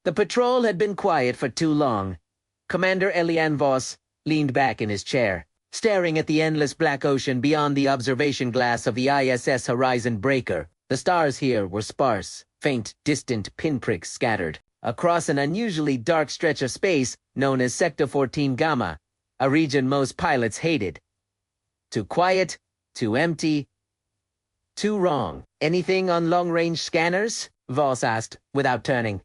The patrol had been quiet for too long. Commander Elian Voss leaned back in his chair, staring at the endless black ocean beyond the observation glass of the ISS Horizon Breaker. The stars here were sparse, faint, distant pinpricks scattered across an unusually dark stretch of space known as Sector 14 Gamma, a region most pilots hated. Too quiet, too empty, too wrong. Anything on long-range scanners? Voss asked, without turning.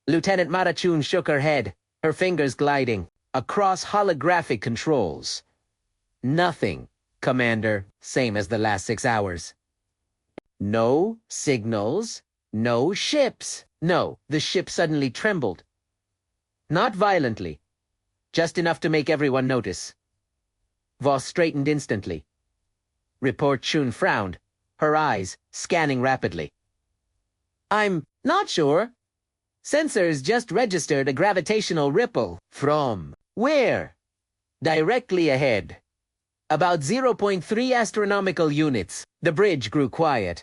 Lieutenant Marachun shook her head, her fingers gliding across holographic controls. Nothing, Commander, same as the last 6 hours. No signals, no ships. No, the ship suddenly trembled. Not violently, just enough to make everyone notice. Voss straightened instantly. Report Chun frowned, her eyes scanning rapidly. I'm not sure. Sensors just registered a gravitational ripple. From where? Directly ahead. About 0.3 astronomical units. The bridge grew quiet.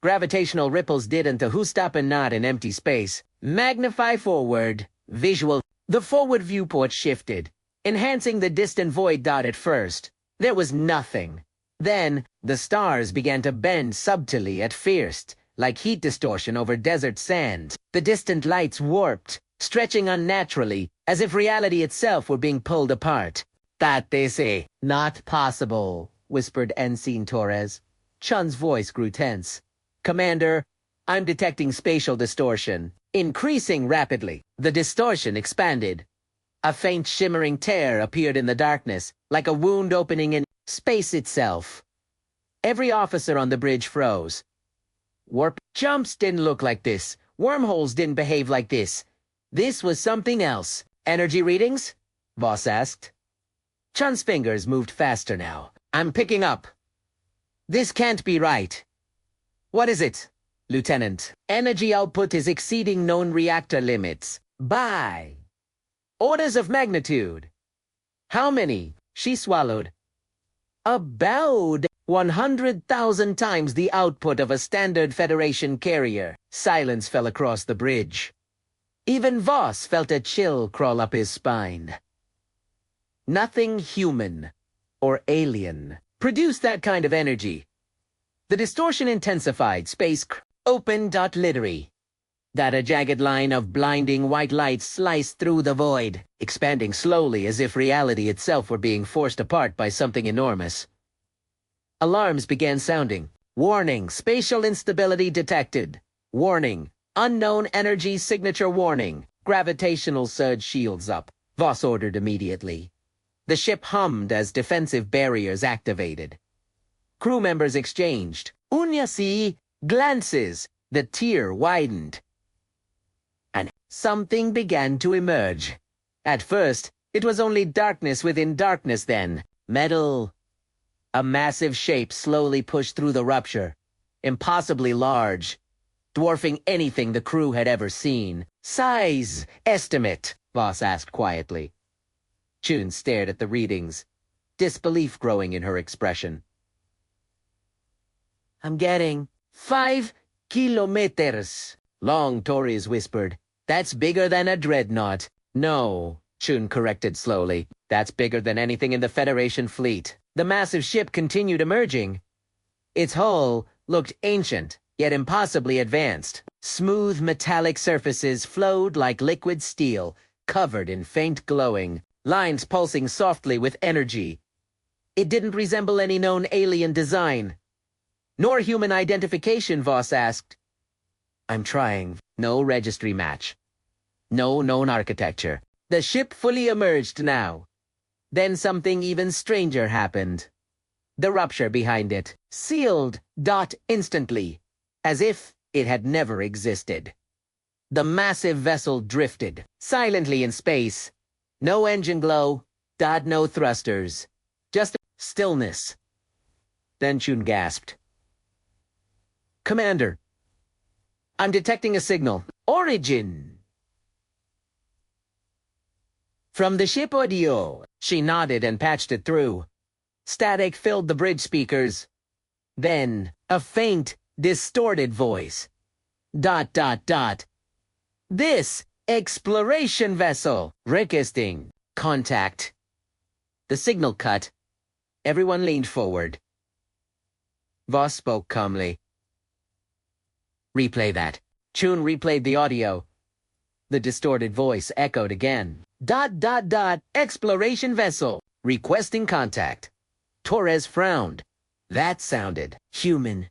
Gravitational ripples didn't stop and nod in empty space. Magnify forward. Visual. The forward viewport shifted, enhancing the distant void dot at first. There was nothing. Then, the stars began to bend subtly at first, like heat distortion over desert sand. The distant lights warped, stretching unnaturally, as if reality itself were being pulled apart. That they say. Not possible, whispered Ensign Torres. Chun's voice grew tense. Commander, I'm detecting spatial distortion, increasing rapidly. The distortion expanded. A faint shimmering tear appeared in the darkness, like a wound opening in space itself. Every officer on the bridge froze. Warp jumps didn't look like this. Wormholes didn't behave like this. This was something else. Energy readings? Voss asked. Chun's fingers moved faster now. I'm picking up. This can't be right. What is it, Lieutenant? Energy output is exceeding known reactor limits. By orders of magnitude. How many? She swallowed. About 100,000 times the output of a standard Federation carrier. Silence fell across the bridge. Even Voss felt a chill crawl up his spine. Nothing human or alien produced that kind of energy. The distortion intensified, space open.littery. That a jagged line of blinding white light sliced through the void, expanding slowly as if reality itself were being forced apart by something enormous. Alarms began sounding. Warning, spatial instability detected. Warning, unknown energy signature warning. Gravitational surge shields up, Voss ordered immediately. The ship hummed as defensive barriers activated. Crew members exchanged unyasi glances. The tier widened. And something began to emerge. At first, it was only darkness within darkness then. Metal. A massive shape slowly pushed through the rupture. Impossibly large. Dwarfing anything the crew had ever seen. Size estimate, Voss asked quietly. Chun stared at the readings, disbelief growing in her expression. I'm getting 5 kilometers. Long Torres whispered. That's bigger than a dreadnought. No, Chun corrected slowly. That's bigger than anything in the Federation fleet. The massive ship continued emerging. Its hull looked ancient, yet impossibly advanced. Smooth metallic surfaces flowed like liquid steel, covered in faint glowing, lines pulsing softly with energy. It didn't resemble any known alien design. Nor human identification, Voss asked. I'm trying. No registry match. No known architecture. The ship fully emerged now. Then something even stranger happened. The rupture behind it sealed instantly, as if it had never existed. The massive vessel drifted, silently in space. No engine glow, no thrusters. Just stillness. Then Chun gasped. Commander, I'm detecting a signal. Origin! From the ship audio. She nodded and patched it through. Static filled the bridge speakers. Then, a faint, distorted voice. This exploration vessel. Requesting contact. The signal cut. Everyone leaned forward. Voss spoke calmly. Replay that. Chun replayed the audio. The distorted voice echoed again. ... exploration vessel. Requesting contact. Torres frowned. That sounded human.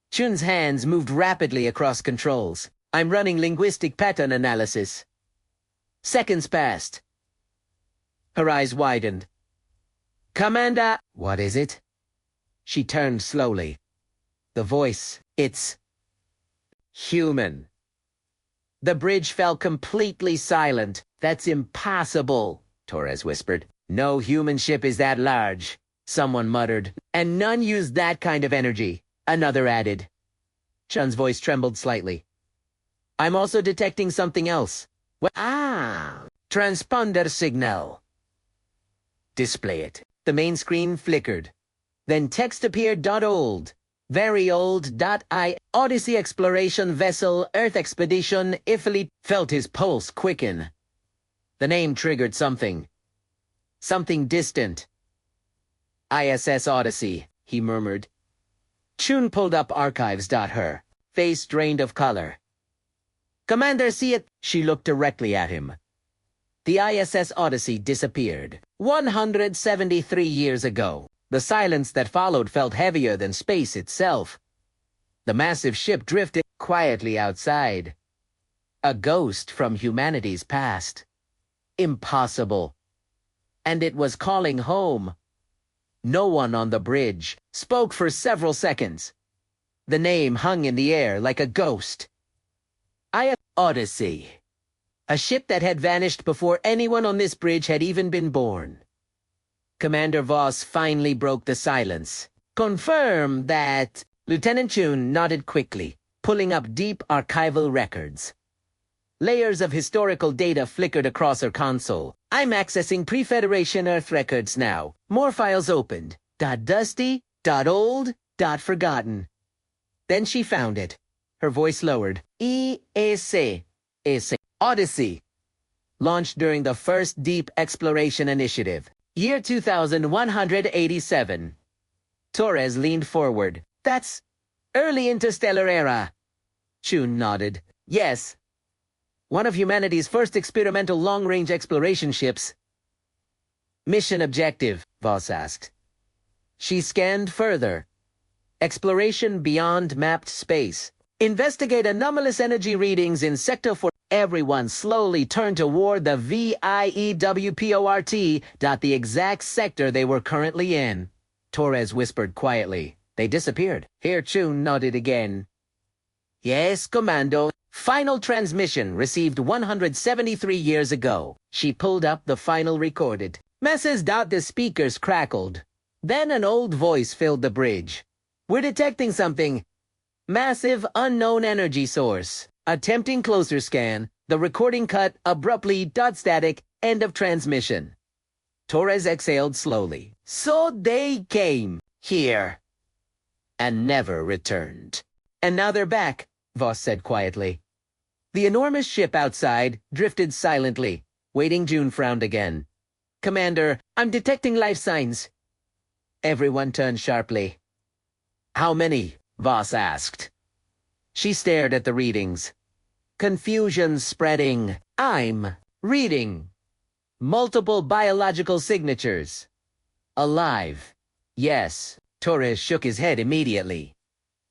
Chun's hands moved rapidly across controls. I'm running linguistic pattern analysis. Seconds passed. Her eyes widened. Commander! What is it? She turned slowly. The voice, it's human. The bridge fell completely silent. That's impossible, Torres whispered. No human ship is that large, someone muttered. And none use that kind of energy, another added. Chun's voice trembled slightly. I'm also detecting something else. Transponder signal. Display it. The main screen flickered. Then text appeared. Old. Very old. I. Odyssey exploration vessel, Earth expedition, Ifili. Felt his pulse quicken. The name triggered something. Something distant. ISS Odyssey, he murmured. Chun pulled up archives. Her face drained of color. Commander, see it? She looked directly at him. The ISS Odyssey disappeared. 173 years ago. The silence that followed felt heavier than space itself. The massive ship drifted quietly outside. A ghost from humanity's past. Impossible. And it was calling home. No one on the bridge spoke for several seconds. The name hung in the air like a ghost. Odyssey. A ship that had vanished before anyone on this bridge had even been born. Commander Voss finally broke the silence. Confirm that... Lieutenant Chun nodded quickly, pulling up deep archival records. Layers of historical data flickered across her console. I'm accessing pre-Federation Earth records now. More files opened. .dusty, .old, .forgotten. Then she found it. Her voice lowered. EAC. Odyssey. Launched during the first Deep Exploration Initiative. Year 2187. Torres leaned forward. That's early interstellar era. Chun nodded. Yes. One of humanity's first experimental long-range exploration ships. Mission objective, Voss asked. She scanned further. Exploration beyond mapped space. Investigate anomalous energy readings in Sector 4. Everyone slowly turned toward the VIEWPORT. The exact sector they were currently in. Torres whispered quietly. They disappeared. Here Chun nodded again. Yes, Commando. Final transmission received 173 years ago. She pulled up the final recorded. Message. The speakers crackled. Then an old voice filled the bridge. We're detecting something. Massive unknown energy source. Attempting closer scan. The recording cut abruptly. Static. End of transmission. Torres exhaled slowly. So they came here and never returned. And now they're back, Voss said quietly. The enormous ship outside drifted silently. Waiting. June frowned again. Commander, I'm detecting life signs. Everyone turned sharply. How many? Voss asked. She stared at the readings. Confusion spreading. I'm reading. Multiple biological signatures. Alive. Yes. Torres shook his head immediately.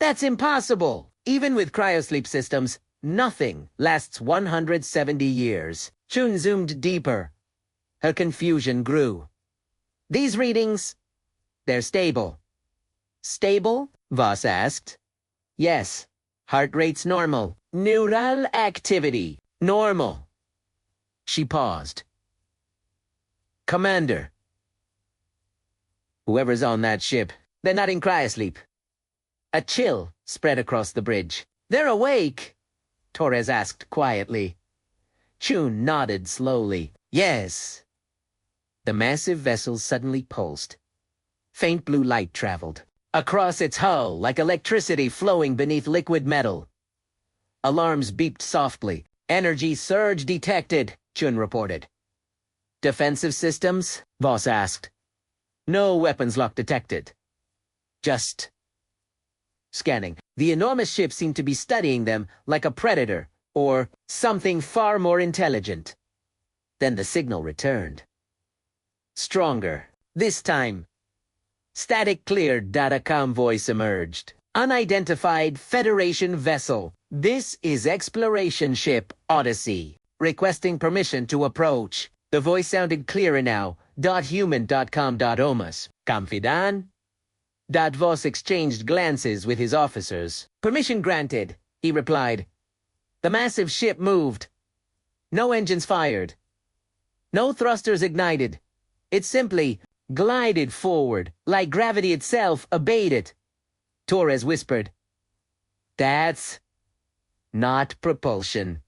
That's impossible. Even with cryosleep systems, nothing lasts 170 years. Chun zoomed deeper. Her confusion grew. These readings, they're stable. Stable? Voss asked. Yes. Heart rate's normal. Neural activity. Normal. She paused. Commander. Whoever's on that ship, they're not in cryosleep. A chill spread across the bridge. They're awake, Torres asked quietly. Chun nodded slowly. Yes. The massive vessel suddenly pulsed. Faint blue light traveled across its hull like electricity flowing beneath liquid metal. Alarms beeped softly. Energy surge detected, Chun reported. Defensive systems? Voss asked. No weapons lock detected. Just scanning. The enormous ship seemed to be studying them like a predator, or something far more intelligent. Then the signal returned. Stronger. This time. Static cleared, Datacom voice emerged. Unidentified Federation vessel. This is exploration ship Odyssey. Requesting permission to approach. The voice sounded clearer now. .human.com.omas. Confidan? Voss exchanged glances with his officers. Permission granted, he replied. The massive ship moved. No engines fired. No thrusters ignited. It simply glided forward, like gravity itself obeyed it. Torres whispered. That's not propulsion.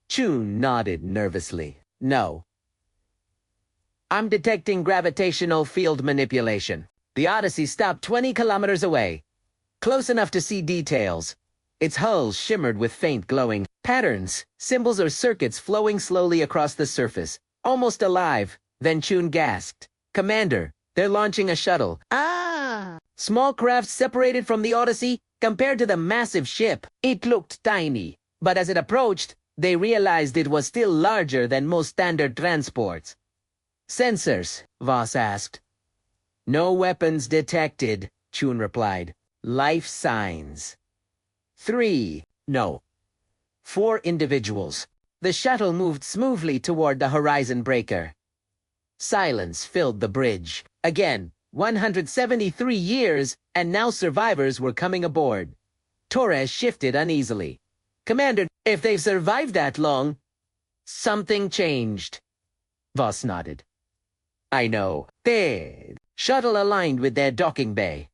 Chun nodded nervously. No. I'm detecting gravitational field manipulation. The Odyssey stopped 20 kilometers away, close enough to see details. Its hull shimmered with faint glowing patterns, symbols or circuits flowing slowly across the surface, almost alive. Then Chun gasped. Commander, they're launching a shuttle. Ah! Small craft separated from the Odyssey compared to the massive ship. It looked tiny, but as it approached, they realized it was still larger than most standard transports. Sensors, Voss asked. No weapons detected, Chun replied. Life signs. 3. No. 4 individuals. The shuttle moved smoothly toward the horizon breaker. Silence filled the bridge. Again, 173 years, and now survivors were coming aboard. Torres shifted uneasily. Commander, if they've survived that long, something changed. Voss nodded. I know. There. Shuttle aligned with their docking bay.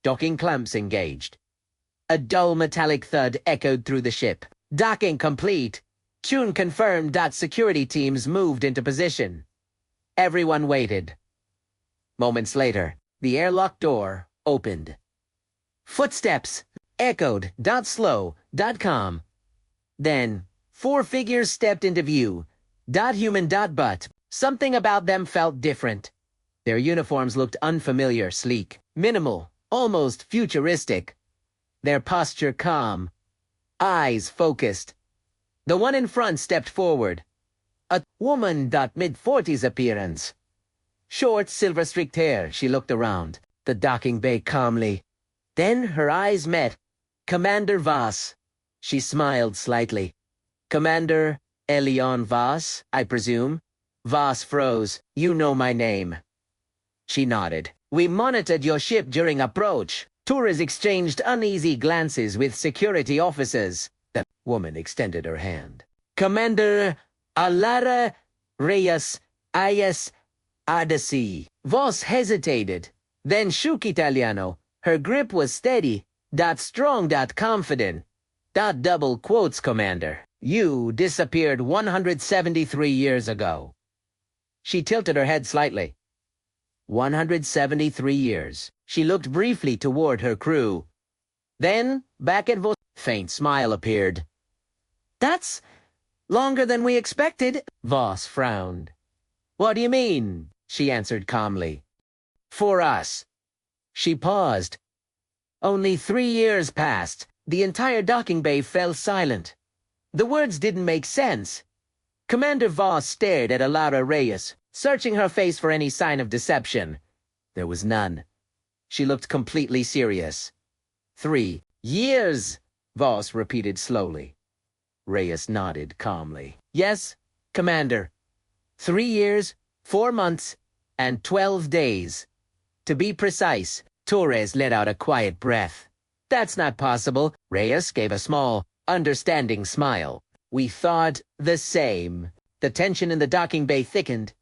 Docking clamps engaged. A dull metallic thud echoed through the ship. Docking complete. Chun confirmed that security teams moved into position. Everyone waited. Moments later, the airlock door opened. Footsteps echoed. Slow. Calm. Then, 4 figures stepped into view. Human. But. Something about them felt different. Their uniforms looked unfamiliar, sleek, minimal, almost futuristic. Their posture calm, eyes focused. The one in front stepped forward. A woman, mid-40s appearance. Short, silver-streaked hair, she looked around, the docking bay calmly. Then her eyes met. Commander Voss. She smiled slightly. Commander Elion Voss, I presume? Voss froze. You know my name. She nodded. We monitored your ship during approach. Torres exchanged uneasy glances with security officers. The woman extended her hand. Commander Alara Reyes IS Odyssey. Voss hesitated, then shook Italiano. Her grip was steady, strong, confident. Double quotes, Commander. You disappeared 173 years ago. She tilted her head slightly. 173 years. She looked briefly toward her crew. Then, back at Voss. Faint smile appeared. That's longer than we expected. Voss frowned. What do you mean? She answered calmly. For us. She paused. Only 3 years passed. The entire docking bay fell silent. The words didn't make sense. Commander Voss stared at Alara Reyes, searching her face for any sign of deception. There was none. She looked completely serious. 3 years, Voss repeated slowly. Reyes nodded calmly. Yes, Commander. 3 years, 4 months, and 12 days. To be precise, Torres let out a quiet breath. That's not possible. Reyes gave a small, understanding smile. We thought the same. The tension in the docking bay thickened.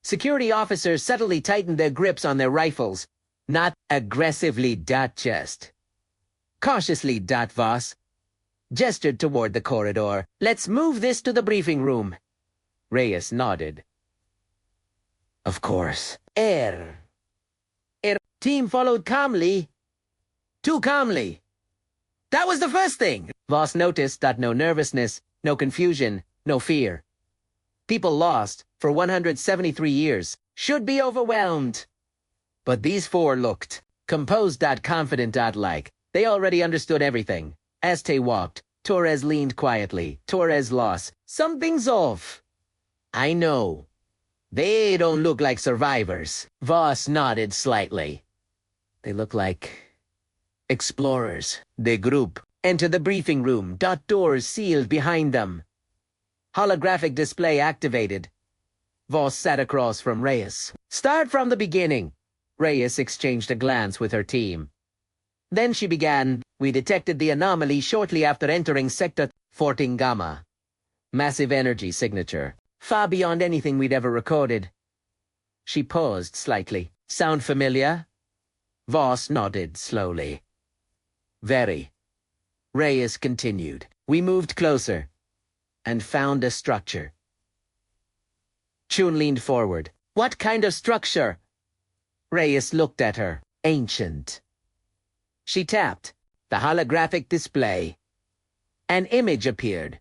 Security officers subtly tightened their grips on their rifles. Not aggressively, just cautiously, Voss gestured toward the corridor. Let's move this to the briefing room. Reyes nodded. Of course. Team followed calmly. Too calmly. That was the first thing. Voss noticed that no nervousness, no confusion, no fear. People lost for 173 years should be overwhelmed. But these four looked composed, confident, like they already understood everything. As they walked, Torres leaned quietly. Torres lost. Something's off. I know. They don't look like survivors. Voss nodded slightly. They look like explorers. The group entered the briefing room. Doors sealed behind them. Holographic display activated. Voss sat across from Reyes. Start from the beginning. Reyes exchanged a glance with her team. Then she began. We detected the anomaly shortly after entering Sector 14 Gamma. Massive energy signature. Far beyond anything we'd ever recorded. She paused slightly. Sound familiar? Voss nodded slowly. Very. Reyes continued. We moved closer and found a structure. Chun leaned forward. What kind of structure? Reyes looked at her. Ancient. She tapped the holographic display. An image appeared.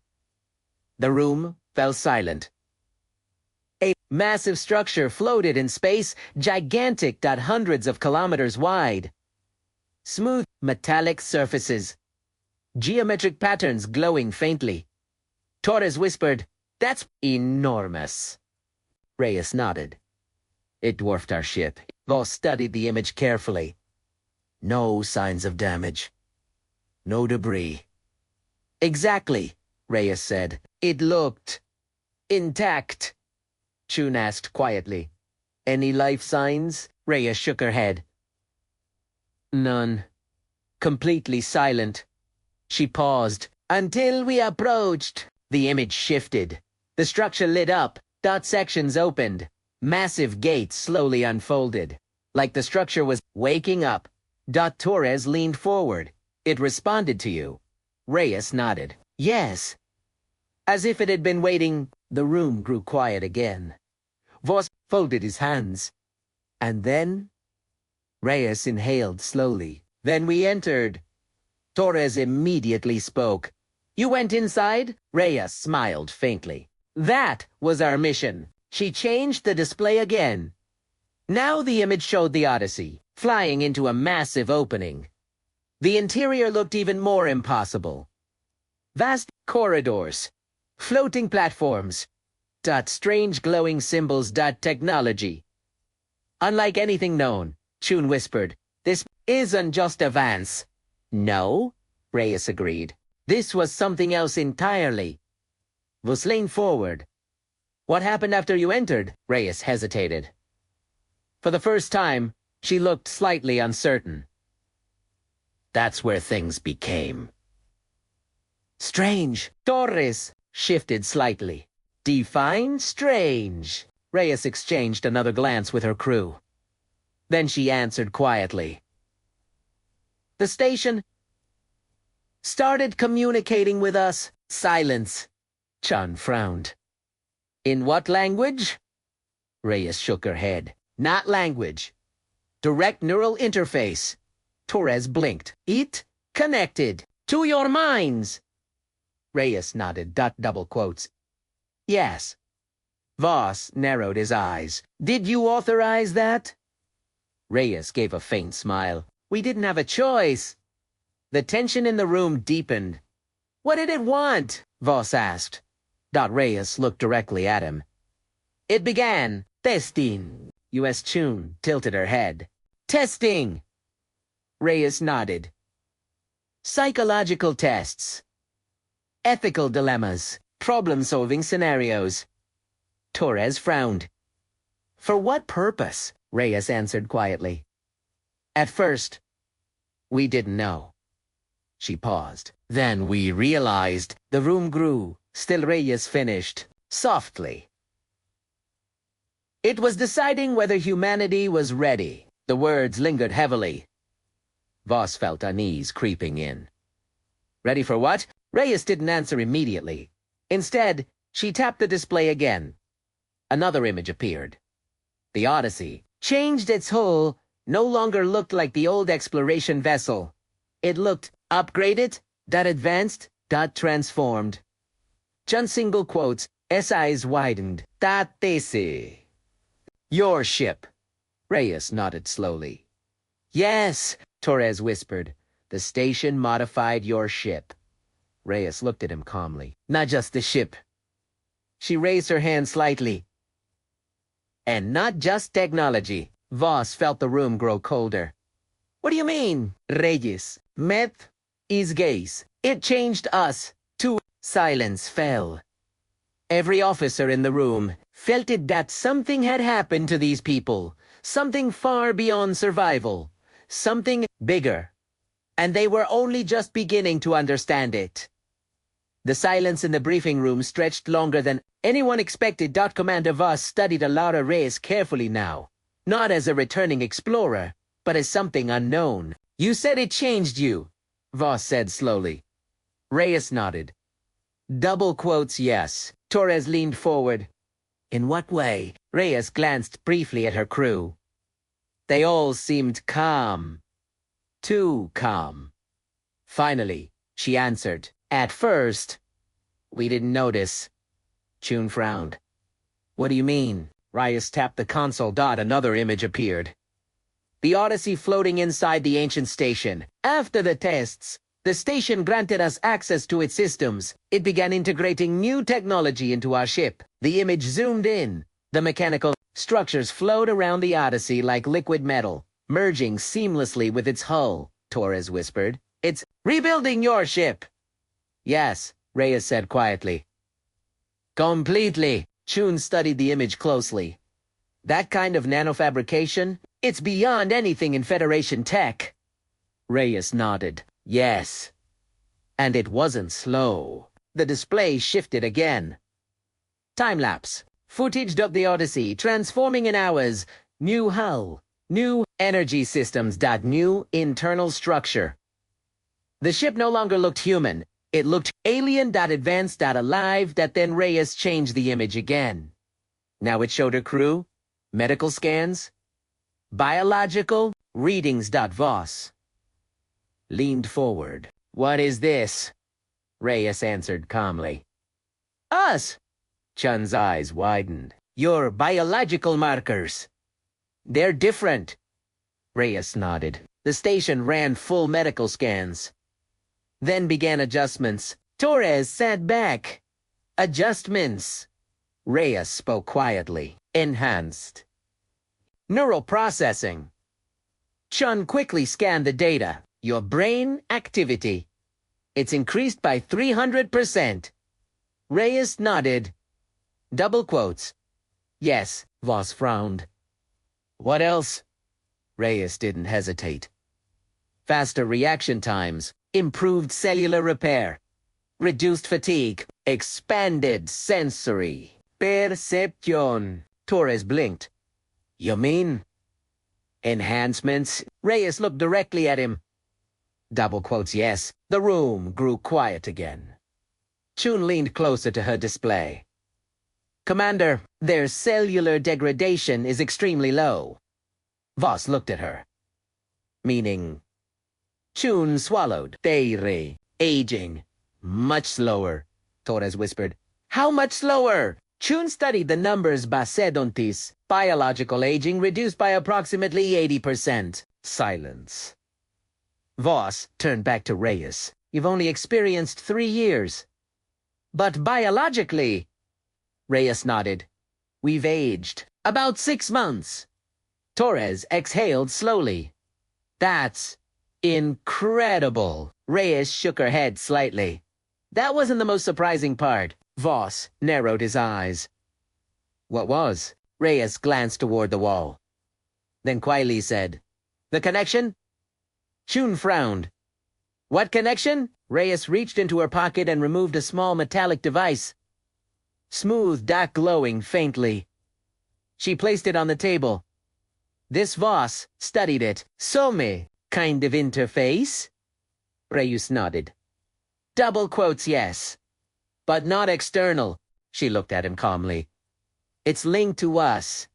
The room fell silent. A massive structure floated in space, gigantic, hundreds of kilometers wide. Smooth, metallic surfaces. Geometric patterns glowing faintly. Torres whispered, That's enormous. Reyes nodded. It dwarfed our ship. Voss studied the image carefully. No signs of damage. No debris. Exactly, Reyes said. It looked intact. Chun asked quietly. Any life signs? Reyes shook her head. None. Completely silent. She paused. Until we approached. The image shifted. The structure lit up. Sections opened. Massive gates slowly unfolded. Like the structure was waking up. Torres leaned forward. It responded to you. Reyes nodded. Yes. As if it had been waiting, the room grew quiet again. Voss folded his hands. And then? Reyes inhaled slowly. Then we entered. Torres immediately spoke. You went inside? Reyes smiled faintly. That was our mission. She changed the display again. Now the image showed the Odyssey, flying into a massive opening. The interior looked even more impossible. Vast corridors, floating platforms, strange glowing symbols, technology. Unlike anything known, Chun whispered, this isn't just advance. No, Reyes agreed. This was something else entirely. Voss leaned forward. What happened after you entered? Reyes hesitated. For the first time, she looked slightly uncertain. That's where things became strange. Torres shifted slightly. Define strange. Reyes exchanged another glance with her crew. Then she answered quietly. The station started communicating with us. Silence. Chun frowned. In what language? Reyes shook her head. Not language. Direct neural interface. Torres blinked. It connected to your minds. Reyes nodded. Double quotes. Yes. Voss narrowed his eyes. Did you authorize that? Reyes gave a faint smile. We didn't have a choice. The tension in the room deepened. What did it want? Voss asked. Reyes looked directly at him. It began. Testing. U.S. Chun tilted her head. Testing. Reyes nodded. Psychological tests. Ethical dilemmas. Problem-solving scenarios. Torres frowned. For what purpose? Reyes answered quietly. At first, we didn't know. She paused. Then we realized. The room grew. Still Reyes finished. Softly. It was deciding whether humanity was ready. The words lingered heavily. Voss felt unease creeping in. Ready for what? Reyes didn't answer immediately. Instead, she tapped the display again. Another image appeared. The Odyssey, changed its hull, no longer looked like the old exploration vessel. It looked upgraded, advanced, Dot transformed. Chun single quotes, S eyes widened. Tatese. Your ship. Reyes nodded slowly. Yes, Torres whispered. The station modified your ship. Reyes looked at him calmly. Not just the ship. She raised her hand slightly. And not just technology. Voss felt the room grow colder. What do you mean, Reyes? Meth is gaze. It changed us. To silence fell. Every officer in the room felt it that something had happened to these people. Something far beyond survival. Something bigger. And they were only just beginning to understand it. The silence in the briefing room stretched longer than anyone expected. Commander Voss studied Alara Reyes carefully now. Not as a returning explorer, but as something unknown. You said it changed you, Voss said slowly. Reyes nodded. Double quotes, yes. Torres leaned forward. In what way? Reyes glanced briefly at her crew. They all seemed calm. Too calm. Finally, she answered. At first, we didn't notice. Chun frowned. What do you mean? Reyes tapped the console. Another image appeared. The Odyssey floating inside the ancient station. After the tests, the station granted us access to its systems. It began integrating new technology into our ship. The image zoomed in. The mechanical structures flowed around the Odyssey like liquid metal, merging seamlessly with its hull, Torres whispered. It's rebuilding your ship. Yes, Reyes said quietly. Completely. Chun studied the image closely. That kind of nanofabrication, it's beyond anything in Federation tech. Reyes nodded. Yes. And it wasn't slow. The display shifted again. Time-lapse. Footage of the Odyssey, transforming in hours. New hull. New energy systems. New internal structure. The ship no longer looked human. It looked alien. Advanced. Alive. Then Reyes changed the image again. Now it showed her crew. Medical scans. Biological readings. Voss leaned forward. What is this? Reyes answered calmly. Us! Chun's eyes widened. Your biological markers. They're different. Reyes nodded. The station ran full medical scans. Then began adjustments. Torres sat back. Adjustments. Reyes spoke quietly. Enhanced. Neural processing. Chun quickly scanned the data. Your brain activity. It's increased by 300%. Reyes nodded. Double quotes. Yes, Voss frowned. What else? Reyes didn't hesitate. Faster reaction times, improved cellular repair, reduced fatigue, expanded sensory perception. Torres blinked. You mean? Enhancements? Reyes looked directly at him. Double quotes, yes. The room grew quiet again. Chun leaned closer to her display. Commander, their cellular degradation is extremely low. Voss looked at her. Meaning? Chun swallowed. Teire. Aging. Much slower, Torres whispered. How much slower? Chun studied the numbers. Bacedontis. Biological aging reduced by approximately 80%. Silence. Voss turned back to Reyes. You've only experienced 3 years. But biologically... Reyes nodded. We've aged. About 6 months. Torres exhaled slowly. That's incredible. Reyes shook her head slightly. That wasn't the most surprising part. Voss narrowed his eyes. What was? Reyes glanced toward the wall. Then quietly said, The connection? Chun frowned. What connection? Reyes reached into her pocket and removed a small metallic device. Smooth, dark glowing faintly. She placed it on the table. This Voss studied it. Some kind of interface? Reyes nodded. Double quotes, yes. But not external. She looked at him calmly. It's linked to us.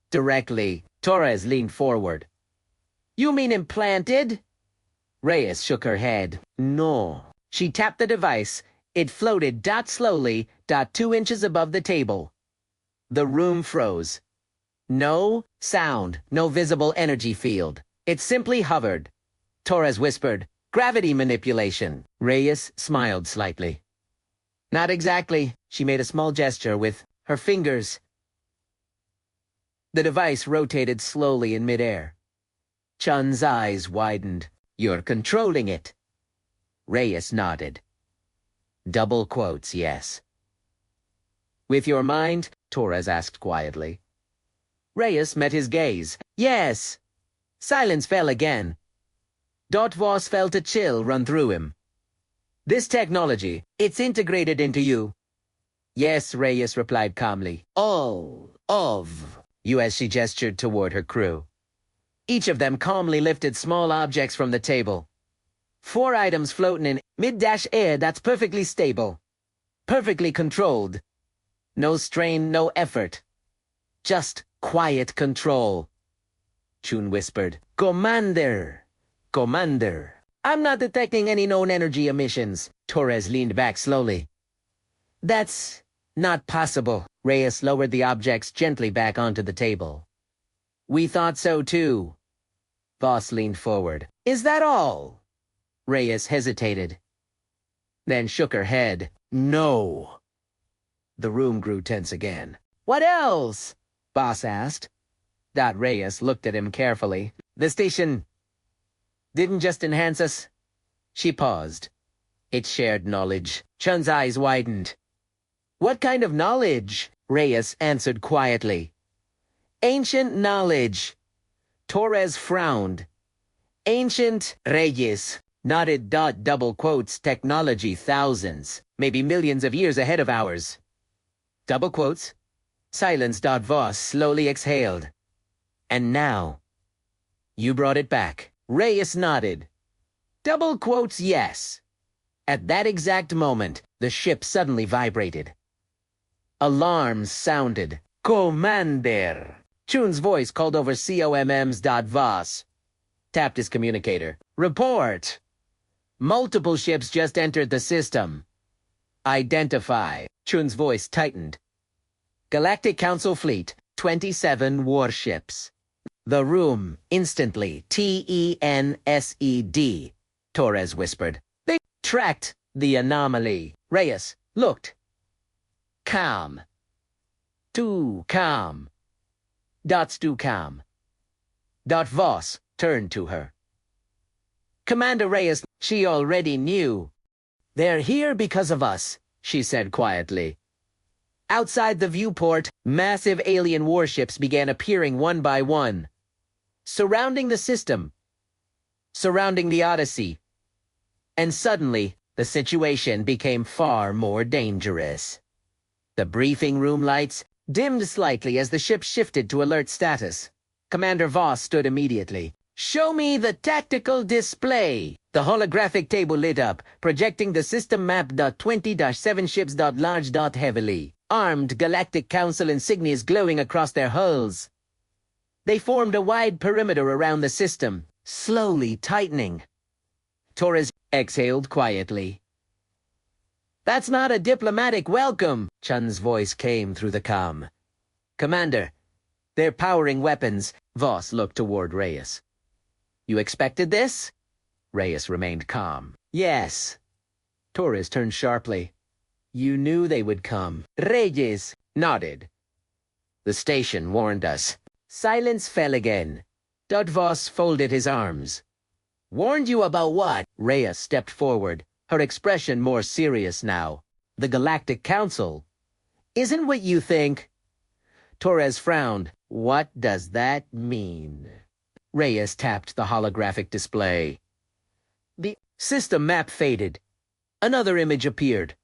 Directly. Torres leaned forward. You mean implanted? Reyes shook her head. No. She tapped the device. It floated slowly 2 inches above the table. The room froze. No sound, no visible energy field. It simply hovered. Torres whispered, "Gravity manipulation." Reyes smiled slightly. "Not exactly." She made a small gesture with her fingers. The device rotated slowly in midair. Chun's eyes widened. "You're controlling it." Reyes nodded. Double quotes, yes. "With your mind?" Torres asked quietly. Reyes met his gaze. "Yes." Silence fell again. Voss felt a chill run through him. "This technology, it's integrated into you." "Yes," Reyes replied calmly. "All of you," as she gestured toward her crew. Each of them calmly lifted small objects from the table. 4 items floating in mid-air that's perfectly stable. Perfectly controlled. No strain, no effort. Just quiet control. Chun whispered, "Commander! Commander!" "I'm not detecting any known energy emissions." Torres leaned back slowly. "That's not possible." Reyes lowered the objects gently back onto the table. "We thought so too." Voss leaned forward. "Is that all?" Reyes hesitated, then shook her head. "No." The room grew tense again. "What else?" Voss asked. Reyes looked at him carefully. "The station didn't just enhance us." She paused. "It shared knowledge." Chun's eyes widened. "What kind of knowledge?" Reyes answered quietly. "Ancient knowledge." Torres frowned. "Ancient." Reyes nodded. Double quotes, "technology thousands, maybe millions of years ahead of ours." Double quotes. Silence. Voss slowly exhaled. "And now, you brought it back." Reyes nodded. Double quotes, yes. At that exact moment, the ship suddenly vibrated. Alarms sounded. "Commander!" Chun's voice called over COMM's. Voss tapped his communicator. "Report! Multiple ships just entered the system. Identify." Chun's voice tightened. "Galactic Council Fleet, 27 warships." The room instantly TENSED, Torres whispered. "They tracked the anomaly." Reyes looked. "Calm. Too calm." Too calm. Voss turned to her. "Commander Reyes," she already knew. "They're here because of us," she said quietly. Outside the viewport, massive alien warships began appearing one by one, surrounding the system, surrounding the Odyssey. And suddenly, the situation became far more dangerous. The briefing room lights dimmed slightly as the ship shifted to alert status. Commander Voss stood immediately. "Show me the tactical display." The holographic table lit up, projecting the system map. 20-7 ships. Large. Heavily armed Galactic Council insignias glowing across their hulls. They formed a wide perimeter around the system, slowly tightening. Torres exhaled quietly. "That's not a diplomatic welcome," Chun's voice came through the comm. "Commander, they're powering weapons." Voss looked toward Reyes. "You expected this?" Reyes remained calm. "Yes." Torres turned sharply. "You knew they would come." Reyes nodded. "The station warned us." Silence fell again. Voss folded his arms. "Warned you about what?" Reyes stepped forward, her expression more serious now. "The Galactic Council isn't what you think." Torres frowned. "What does that mean?" Reyes tapped the holographic display. The system map faded. Another image appeared.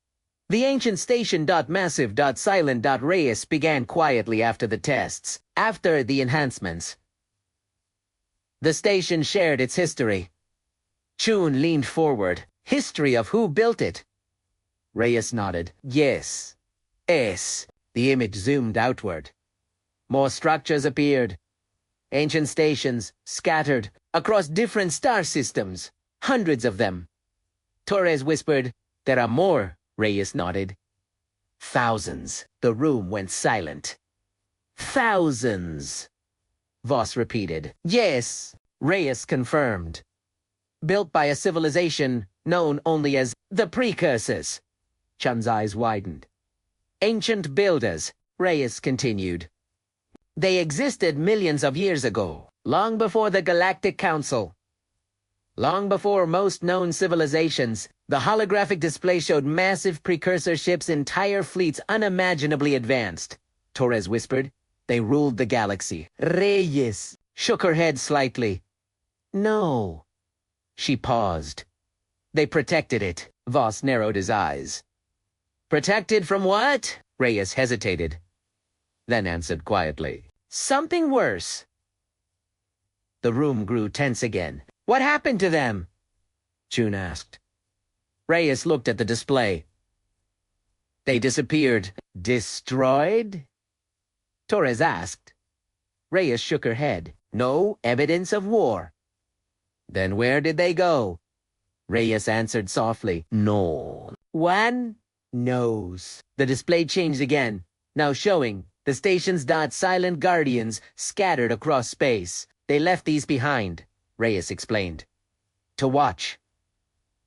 The ancient station. Massive. Silent. Reyes began quietly after the tests, after the enhancements. The station shared its history. Chun leaned forward. "History of who built it?" Reyes nodded. "Yes. The image zoomed outward. More structures appeared. Ancient stations, scattered across different star systems. Hundreds of them. Torres whispered. There are more, Reyes nodded. Thousands. The room went silent. Thousands, Voss repeated. Yes, Reyes confirmed. Built by a civilization known only as the Precursors. Chun's eyes widened. Ancient builders, Reyes continued. They existed millions of years ago, long before the Galactic Council. Long before most known civilizations, the holographic display showed massive precursor ships' entire fleets unimaginably advanced. Torres whispered. They ruled the galaxy. Reyes shook her head slightly. No. She paused. They protected it. Voss narrowed his eyes. Protected from what? Reyes hesitated, then answered quietly. Something worse. The room grew tense again. What happened to them? Chun asked. Reyes looked at the display. They disappeared. Destroyed? Torres asked. Reyes shook her head. No evidence of war. Then where did they go? Reyes answered softly. No one knows. The display changed again, now showing the station's silent guardians scattered across space. They left these behind, Reyes explained. To watch.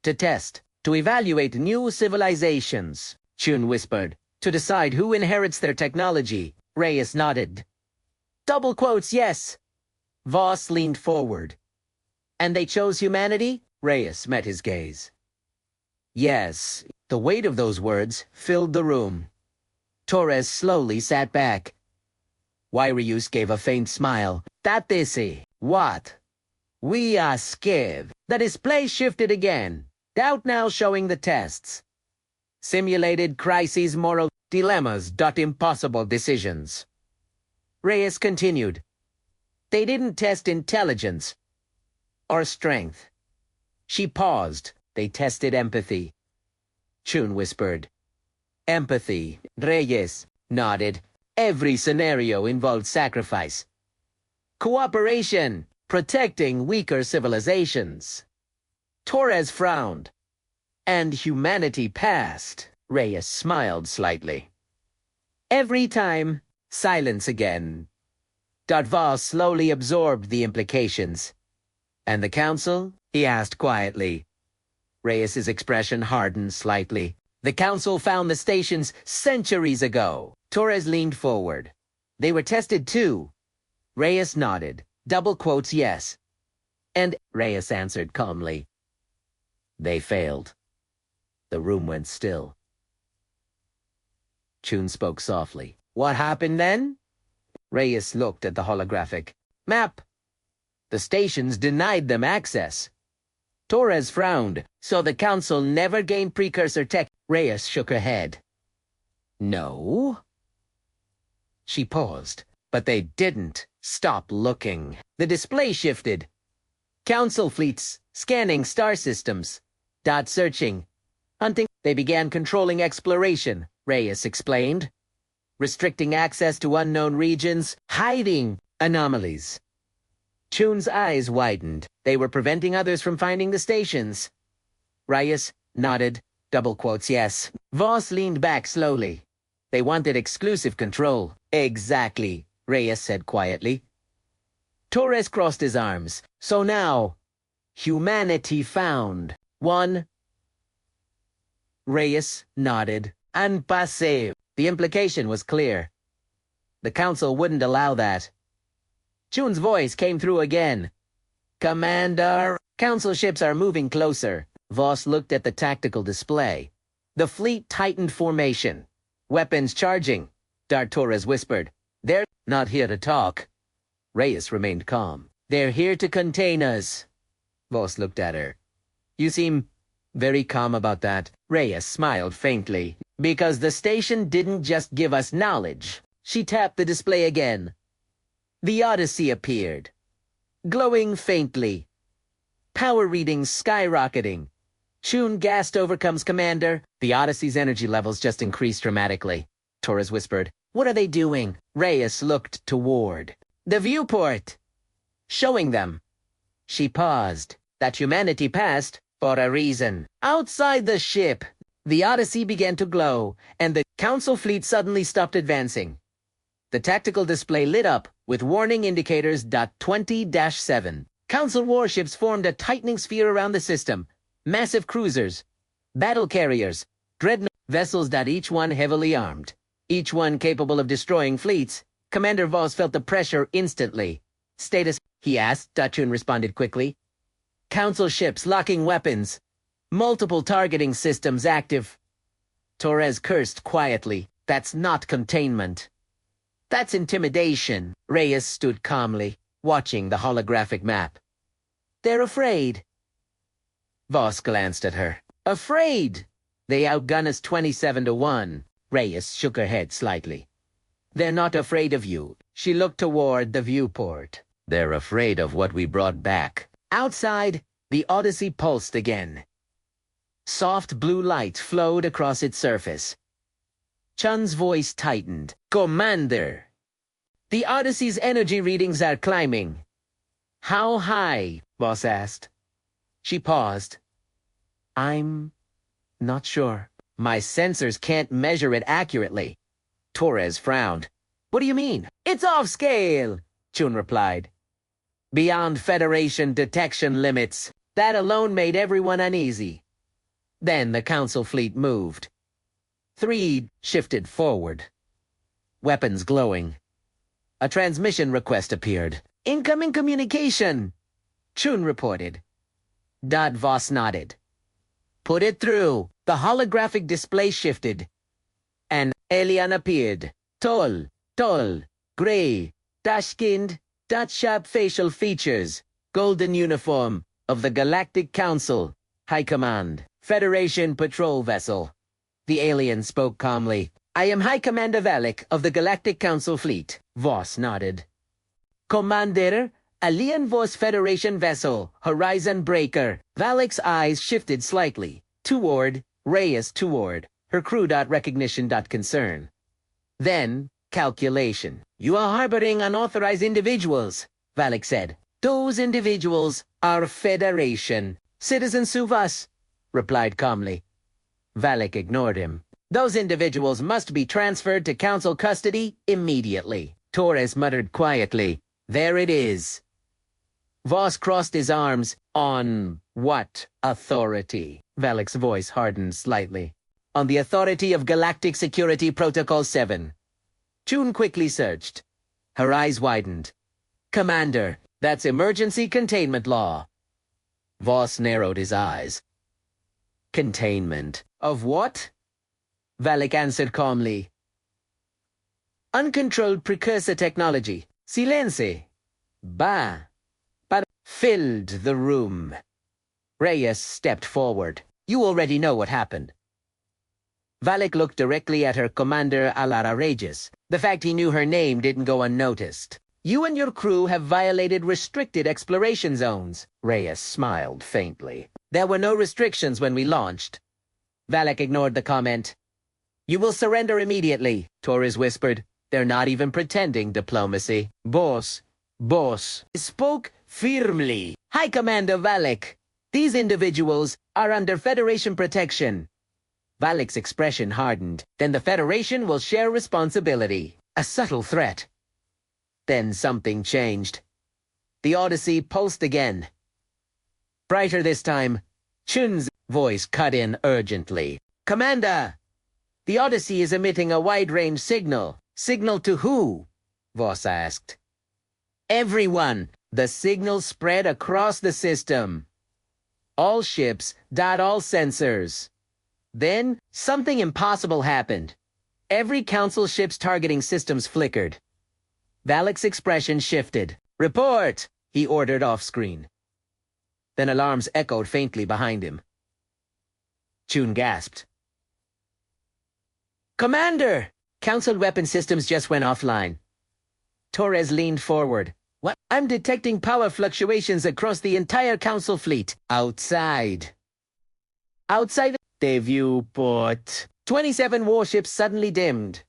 To test. To evaluate new civilizations, Chun whispered. To decide who inherits their technology. Reyes nodded. Double quotes, yes. Voss leaned forward. And they chose humanity? Reyes met his gaze. Yes. The weight of those words filled the room. Torres slowly sat back. Wyrius gave a faint smile. That they see. What? We are scared. The display shifted again. Doubt now showing the tests. Simulated crises, moral dilemmas, impossible decisions. Reyes continued. They didn't test intelligence or strength. She paused. They tested empathy. Chun whispered. Empathy. Reyes nodded. Every scenario involved sacrifice. Cooperation. Protecting weaker civilizations. Torres frowned. And humanity passed. Reyes smiled slightly. Every time, silence again. Voss slowly absorbed the implications. And the council? He asked quietly. Reyes's expression hardened slightly. The council found the stations centuries ago. Torres leaned forward. They were tested too. Reyes nodded. Double quotes, yes. And Reyes answered calmly. They failed. The room went still. Chun spoke softly. What happened then? Reyes looked at the holographic map. The stations denied them access. Torres frowned. So the council never gained precursor tech. Reyes shook her head. No. She paused. But they didn't stop looking. The display shifted. Council fleets scanning star systems. Searching. Hunting. They began controlling exploration, Reyes explained. Restricting access to unknown regions. Hiding anomalies. Chun's eyes widened. They were preventing others from finding the stations. Reyes nodded. Double quotes, yes. Voss leaned back slowly. They wanted exclusive control. Exactly, Reyes said quietly. Torres crossed his arms. So now, humanity found. One. Reyes nodded. And passe. The implication was clear. The council wouldn't allow that. Chun's voice came through again. Commander, council ships are moving closer. Voss looked at the tactical display. The fleet tightened formation. Weapons charging, Torres whispered. They're not here to talk. Reyes remained calm. They're here to contain us. Voss looked at her. You seem very calm about that. Reyes smiled faintly. Because the station didn't just give us knowledge. She tapped the display again. The Odyssey appeared. Glowing faintly. Power readings skyrocketing. Chun gasped overcomes Commander. The Odyssey's energy levels just increased dramatically. Torres whispered. What are they doing? Reyes looked toward the viewport. Showing them. She paused. That humanity passed. For a reason. Outside the ship, the Odyssey began to glow, and the Council fleet suddenly stopped advancing. The tactical display lit up with warning indicators .20-7. Council warships formed a tightening sphere around the system. Massive cruisers, battle carriers, dreadnought vessels, each one heavily armed. Each one capable of destroying fleets. Commander Voss felt the pressure instantly. Status, he asked. Chun responded quickly. Council ships locking weapons. Multiple targeting systems active. Torres cursed quietly. That's not containment. That's intimidation. Reyes stood calmly, watching the holographic map. They're afraid. Voss glanced at her. Afraid? They outgun us 27-1. Reyes shook her head slightly. They're not afraid of you. She looked toward the viewport. They're afraid of what we brought back. Outside, the Odyssey pulsed again. Soft blue light flowed across its surface. Chun's voice tightened. Commander! The Odyssey's energy readings are climbing. How high? Voss asked. She paused. I'm not sure. My sensors can't measure it accurately. Torres frowned. What do you mean? It's off scale, Chun replied. Beyond Federation detection limits. That alone made everyone uneasy. Then the Council fleet moved. 3 shifted forward. Weapons glowing. A transmission request appeared. Incoming communication, Chun reported. Voss nodded. Put it through. The holographic display shifted. An alien appeared. Tall, gray, dark-skinned, sharp facial features, golden uniform of the Galactic Council, High Command, Federation patrol vessel. The alien spoke calmly. I am High Commander Valek of the Galactic Council Fleet. Voss nodded. Commander, Alien Voss Federation vessel, Horizon Breaker. Valek's eyes shifted slightly. Toward, Reyes toward, her crew. Recognition. Concern. Then, calculation. You are harboring unauthorized individuals, Valek said. Those individuals are Federation. Citizen Suvas, replied calmly. Valek ignored him. Those individuals must be transferred to Council custody immediately. Torres muttered quietly. There it is. Voss crossed his arms. On what authority? Valek's voice hardened slightly. On the authority of Galactic Security Protocol 7. Chun quickly searched. Her eyes widened. Commander, that's emergency containment law. Voss narrowed his eyes. Containment. Of what? Valek answered calmly. Uncontrolled precursor technology. Silence. Ba. Filled the room. Reyes stepped forward. You already know what happened. Valek looked directly at her commander, Alara Regis. The fact he knew her name didn't go unnoticed. You and your crew have violated restricted exploration zones. Reyes smiled faintly. There were no restrictions when we launched. Valek ignored the comment. You will surrender immediately, Torres whispered. They're not even pretending diplomacy. Boss spoke firmly. High Commander Valek, these individuals are under Federation protection. Valek's expression hardened. Then the Federation will share responsibility. A subtle threat. Then something changed. The Odyssey pulsed again. Brighter this time, Chun's voice cut in urgently. Commander! The Odyssey is emitting a wide-range signal. Signal to who? Voss asked. Everyone. The signal spread across the system. All ships, all sensors. Then, something impossible happened. Every Council ship's targeting systems flickered. Valek's expression shifted. Report! He ordered off-screen. Then alarms echoed faintly behind him. Chun gasped. Commander! Council weapon systems just went offline. Torres leaned forward. What? I'm detecting power fluctuations across the entire Council fleet. Outside the viewport. 27 warships suddenly dimmed.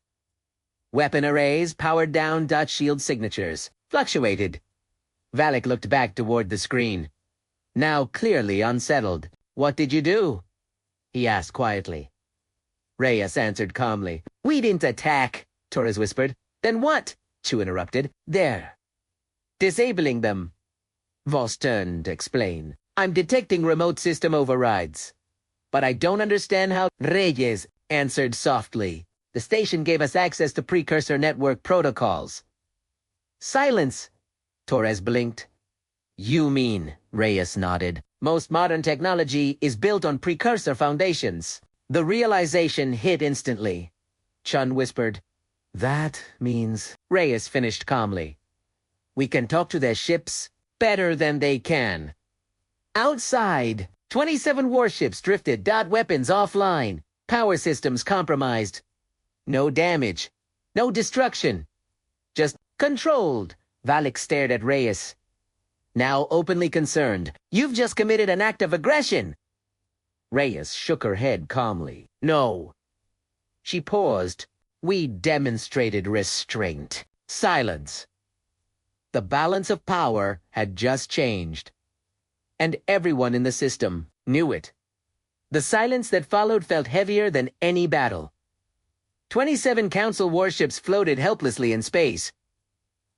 Weapon arrays, powered down Dutch shield signatures, fluctuated. Valek looked back toward the screen. Now clearly unsettled. What did you do? He asked quietly. Reyes answered calmly. We didn't attack, Torres whispered. Then what? Chu interrupted. There. Disabling them. Voss turned to explain. I'm detecting remote system overrides. But I don't understand how. Reyes answered softly. The station gave us access to precursor network protocols. Silence, Torres blinked. You mean, Reyes nodded. Most modern technology is built on precursor foundations. The realization hit instantly. Chun whispered. That means... Reyes finished calmly. We can talk to their ships better than they can. Outside, 27 warships drifted. Weapons offline. Power systems compromised. No damage. No destruction. Just controlled. Valek stared at Reyes. Now openly concerned. You've just committed an act of aggression. Reyes shook her head calmly. No. She paused. We demonstrated restraint. Silence. The balance of power had just changed. And everyone in the system knew it. The silence that followed felt heavier than any battle. 27 Council warships floated helplessly in space.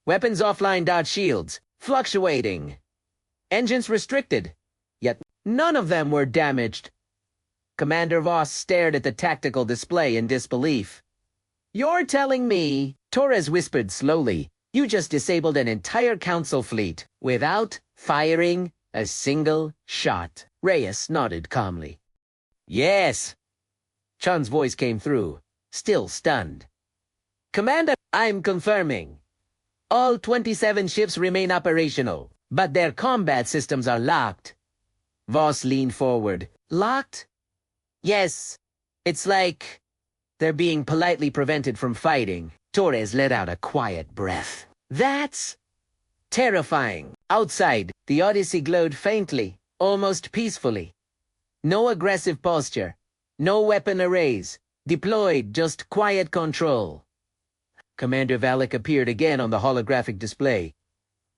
Weapons offline. Shields fluctuating. Engines restricted. Yet none of them were damaged. Commander Voss stared at the tactical display in disbelief. You're telling me, Torres whispered slowly, you just disabled an entire Council fleet without firing a single shot. Reyes nodded calmly. Yes. Chun's voice came through, still stunned. Commander, I'm confirming. All 27 ships remain operational, but their combat systems are locked. Voss leaned forward. Locked? Yes. It's like they're being politely prevented from fighting. Torres let out a quiet breath. That's terrifying. Outside, the Odyssey glowed faintly, almost peacefully. No aggressive posture, no weapon arrays, deployed just quiet control. Commander Valek appeared again on the holographic display.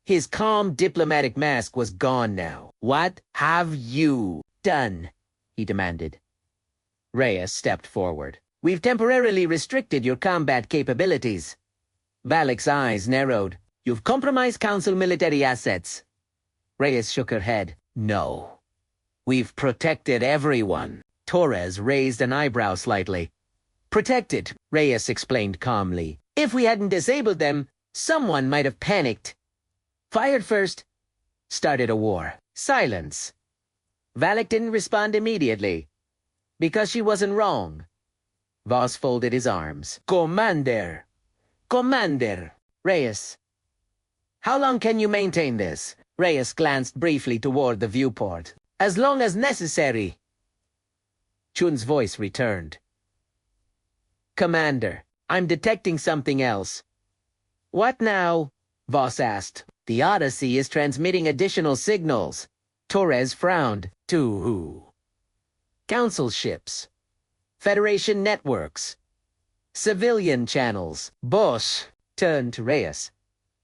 His calm diplomatic mask was gone now. What have you done? He demanded. Reyes stepped forward. We've temporarily restricted your combat capabilities. Valek's eyes narrowed. You've compromised Council military assets. Reyes shook her head. No. We've protected everyone. Torres raised an eyebrow slightly. Protected, Reyes explained calmly. If we hadn't disabled them, someone might have panicked. Fired first. Started a war. Silence. Valek didn't respond immediately. Because she wasn't wrong. Voss folded his arms. Commander! Commander! Reyes. How long can you maintain this? Reyes glanced briefly toward the viewport. As long as necessary. Chun's voice returned. Commander, I'm detecting something else. What now? Voss asked. The Odyssey is transmitting additional signals. Torres frowned. To who? Council ships. Federation networks. Civilian channels. Bosch turned to Reyes.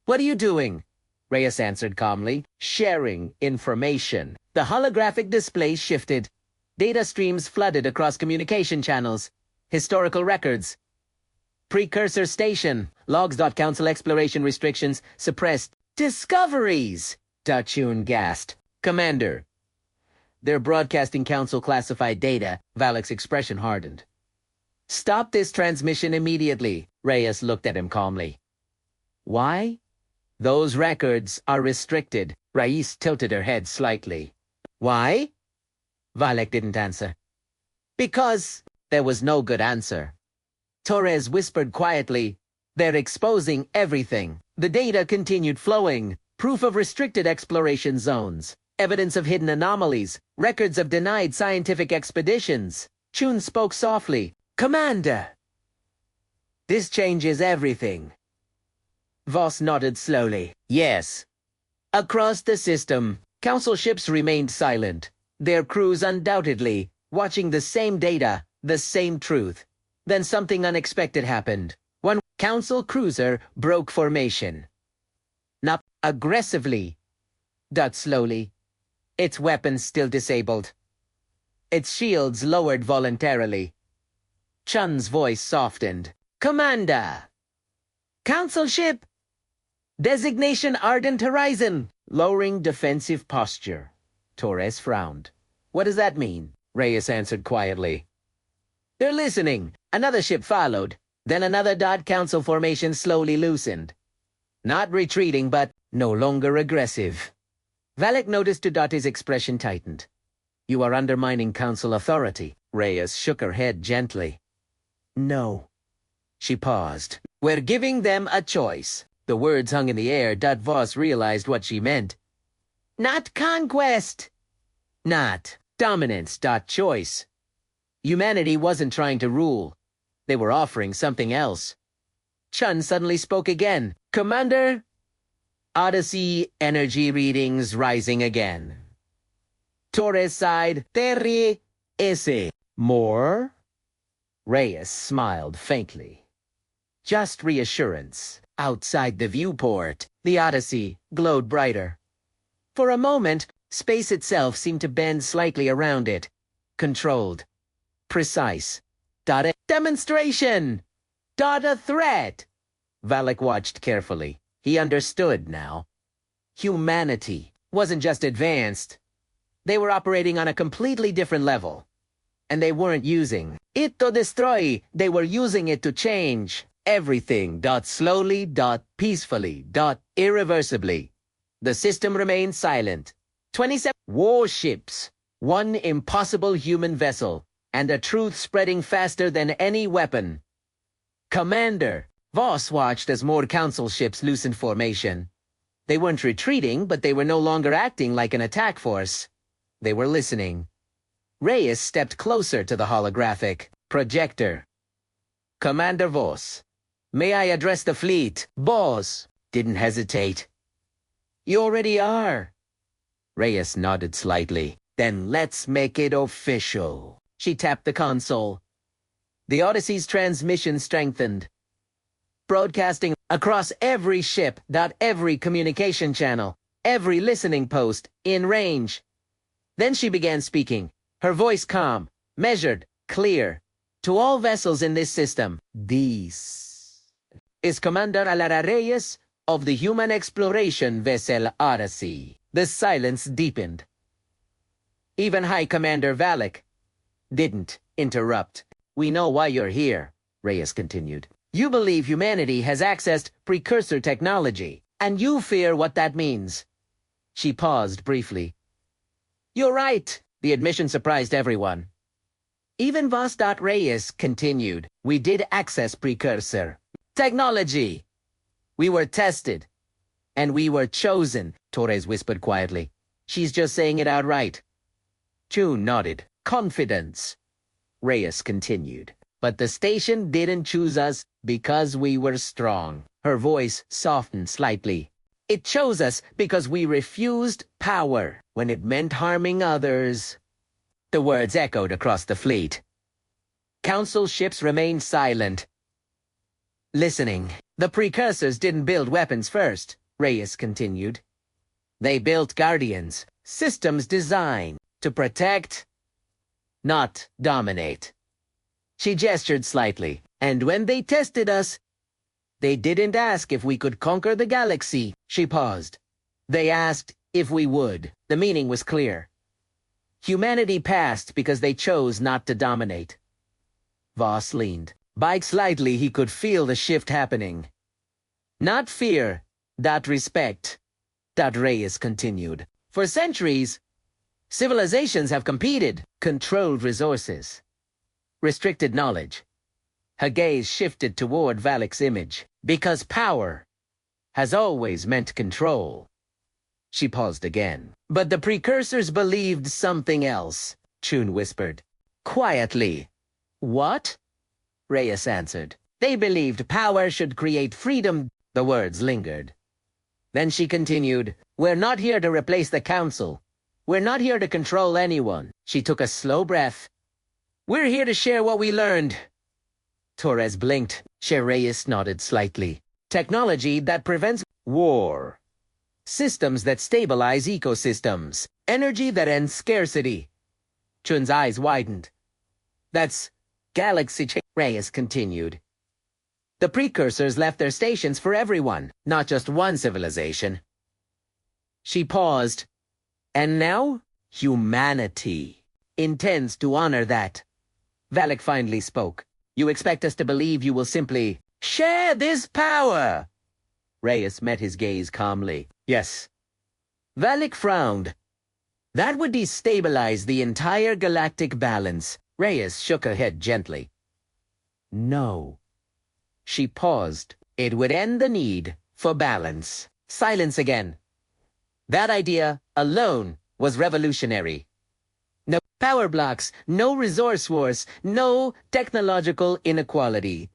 What are you doing? Reyes answered calmly. Sharing information. The holographic display shifted. Data streams flooded across communication channels. Historical records. Precursor station. Logs. Council exploration restrictions suppressed. Discoveries! Dachun gasped. Commander. They're broadcasting Council classified data. Valek's expression hardened. Stop this transmission immediately. Reyes looked at him calmly. Why? Those records are restricted. Reyes tilted her head slightly. Why? Valek didn't answer. Because there was no good answer. Torres whispered quietly. They're exposing everything. The data continued flowing. Proof of restricted exploration zones. Evidence of hidden anomalies. Records of denied scientific expeditions. Chun spoke softly. Commander! This changes everything. Voss nodded slowly. Yes. Across the system, Council ships remained silent. Their crews undoubtedly watching the same data, the same truth. Then something unexpected happened. One Council cruiser broke formation. Not aggressively. Slowly. Its weapons still disabled. its shields lowered voluntarily. Chun's voice softened. Commander! Council ship! Designation Ardent Horizon! Lowering defensive posture. Torres frowned. What does that mean? Reyes answered quietly. They're listening. Another ship followed. Then another dot council formation slowly loosened. Not retreating, but no longer aggressive. Valek noticed Dot's expression tightened. You are undermining council authority. Reyes shook her head gently. No. She paused. We're giving them a choice. The words hung in the air. Voss realized what she meant. Not conquest. Not dominance. Choice. Humanity wasn't trying to rule. They were offering something else. Chun suddenly spoke again. Commander? Odyssey energy readings rising again. Torres sighed. Terry ese. More? Reyes smiled faintly. Just reassurance. Outside the viewport, the Odyssey glowed brighter. For a moment, space itself seemed to bend slightly around it. Controlled. Precise. Demonstration! A threat! Valek watched carefully. He understood now. Humanity wasn't just advanced. They were operating on a completely different level. And they weren't using it to destroy. They were using it to change everything. Slowly. Peacefully. Irreversibly. The system remained silent. 27 warships. One impossible human vessel. And a truth spreading faster than any weapon. Commander! Voss watched as more council ships loosened formation. They weren't retreating, but they were no longer acting like an attack force. They were listening. Reyes stepped closer to the holographic projector. Commander Voss, may I address the fleet? Boss didn't hesitate. You already are. Reyes nodded slightly. Then let's make it official. She tapped the console. The Odyssey's transmission strengthened, broadcasting across every ship, every communication channel, every listening post, in range. Then she began speaking, her voice calm, measured, clear. To all vessels in this system, this is Commander Alara Reyes of the human exploration vessel Odyssey. The silence deepened. Even High Commander Valek didn't interrupt. We know why you're here, Reyes continued. You believe humanity has accessed precursor technology, and you fear what that means. She paused briefly. You're right. The admission surprised everyone. Even Voss. Reyes continued. We did access precursor technology. We were tested. And we were chosen, Torres whispered quietly. She's just saying it outright. June nodded. Confidence. Reyes continued. But the station didn't choose us because we were strong. Her voice softened slightly. It chose us because we refused power when it meant harming others. The words echoed across the fleet. Council ships remained silent. Listening. The precursors didn't build weapons first, Reyes continued. They built guardians, systems designed to protect, not dominate. She gestured slightly, and when they tested us, they didn't ask if we could conquer the galaxy. She paused. They asked if we would. The meaning was clear. Humanity passed because they chose not to dominate. Voss leaned. By slightly, he could feel the shift happening. Not fear, respect, Reyes continued. For centuries, civilizations have competed, controlled resources, restricted knowledge. Her gaze shifted toward Valek's image. Because power has always meant control. She paused again. But the precursors believed something else, Chun whispered. Quietly. What? Reyes answered. They believed power should create freedom. The words lingered. Then she continued, We're not here to replace the council. We're not here to control anyone. She took a slow breath. We're here to share what we learned. Torres blinked. Reyes nodded slightly. Technology that prevents war. Systems that stabilize ecosystems. Energy that ends scarcity. Chun's eyes widened. That's galaxy change, Reyes continued. The precursors left their stations for everyone, not just one civilization. She paused. And now, humanity intends to honor that. Valak finally spoke. You expect us to believe you will simply share this power? Reyes met his gaze calmly. Yes. Valak frowned. That would destabilize the entire galactic balance. Reyes shook her head gently. No. She paused. It would end the need for balance. Silence again. That idea alone was revolutionary. No power blocks, no resource wars, no technological inequality.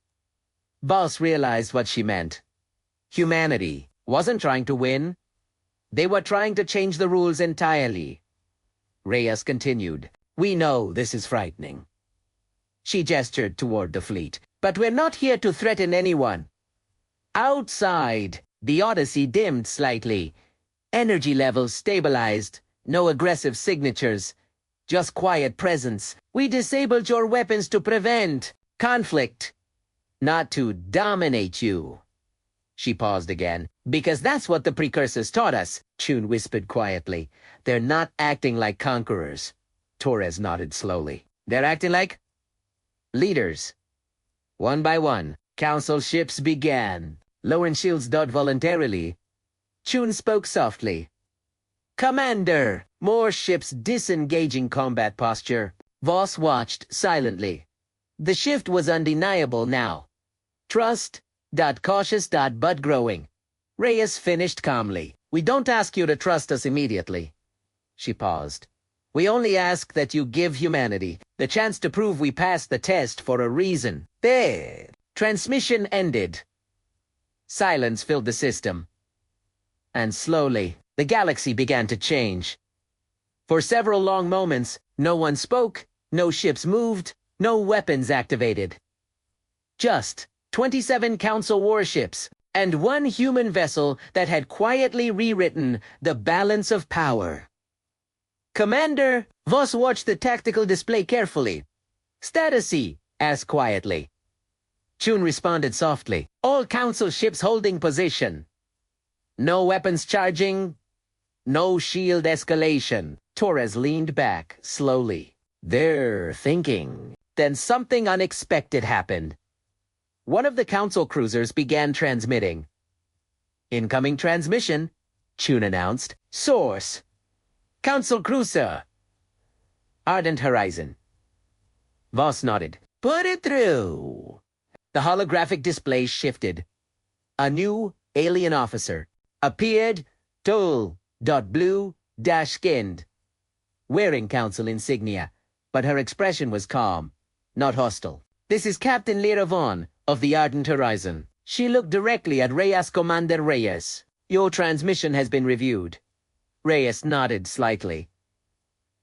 Boss realized what she meant. Humanity wasn't trying to win. They were trying to change the rules entirely. Reyes continued. We know this is frightening. She gestured toward the fleet. But we're not here to threaten anyone. Outside, the Odyssey dimmed slightly. Energy levels stabilized. No aggressive signatures. Just quiet presence. We disabled your weapons to prevent conflict, not to dominate you. She paused again. Because that's what the precursors taught us, Chun whispered quietly. They're not acting like conquerors. Torres nodded slowly. They're acting like leaders. One by one, council ships began. Lowering shields dot voluntarily. Chun spoke softly. Commander! More ships disengaging combat posture. Voss watched silently. The shift was undeniable now. Trust, cautious, but growing. Reyes finished calmly. We don't ask you to trust us immediately. She paused. We only ask that you give humanity the chance to prove we passed the test for a reason. There. Transmission ended. Silence filled the system. And slowly, the galaxy began to change. For several long moments, no one spoke, no ships moved, no weapons activated. Just 27 Council warships and one human vessel that had quietly rewritten the balance of power. Commander, Voss watched the tactical display carefully. Statusy, asked quietly. Chun responded softly. All Council ships holding position. No weapons charging. No shield escalation. Torres leaned back, slowly. They're thinking. Then something unexpected happened. One of the Council cruisers began transmitting. Incoming transmission, Chun announced. Source. Council cruiser. Ardent Horizon. Voss nodded. Put it through. The holographic display shifted. A new alien officer appeared, tall, blue-skinned, wearing Council insignia, but her expression was calm, not hostile. This is Captain Lyra Vaughn of the Ardent Horizon. She looked directly at Reyes Commander Reyes. Your transmission has been reviewed. Reyes nodded slightly.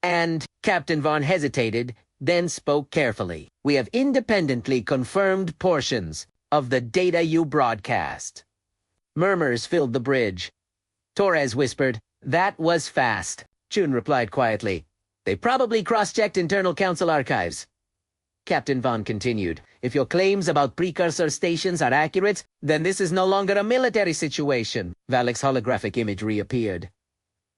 And Captain Vaughn hesitated, then spoke carefully. We have independently confirmed portions of the data you broadcast. Murmurs filled the bridge. Torres whispered, That was fast. Chun replied quietly. They probably cross-checked internal Council archives. Captain Vaughn continued, If your claims about precursor stations are accurate, then this is no longer a military situation. Valak's holographic image reappeared,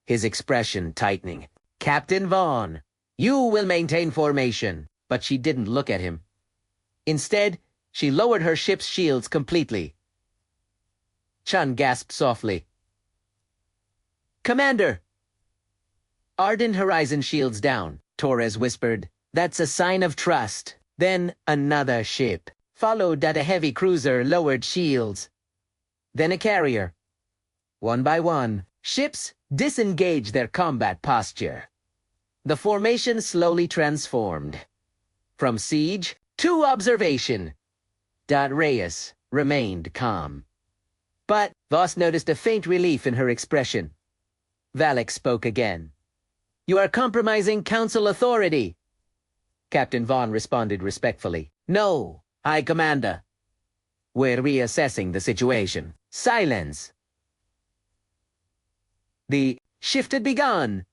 his expression tightening. Captain Vaughn, you will maintain formation. But she didn't look at him. Instead, she lowered her ship's shields completely. Chun gasped softly. Commander! Ardent Horizon shields down, Torres whispered. That's a sign of trust. Then another ship, followed that a heavy cruiser lowered shields. Then a carrier. One by one, ships disengaged their combat posture. The formation slowly transformed. From siege to observation. Reyes remained calm. But Voss noticed a faint relief in her expression. Valak spoke again. You are compromising Council authority. Captain Vaughn responded respectfully. No, High Commander. We're reassessing the situation. Silence. The shift had begun.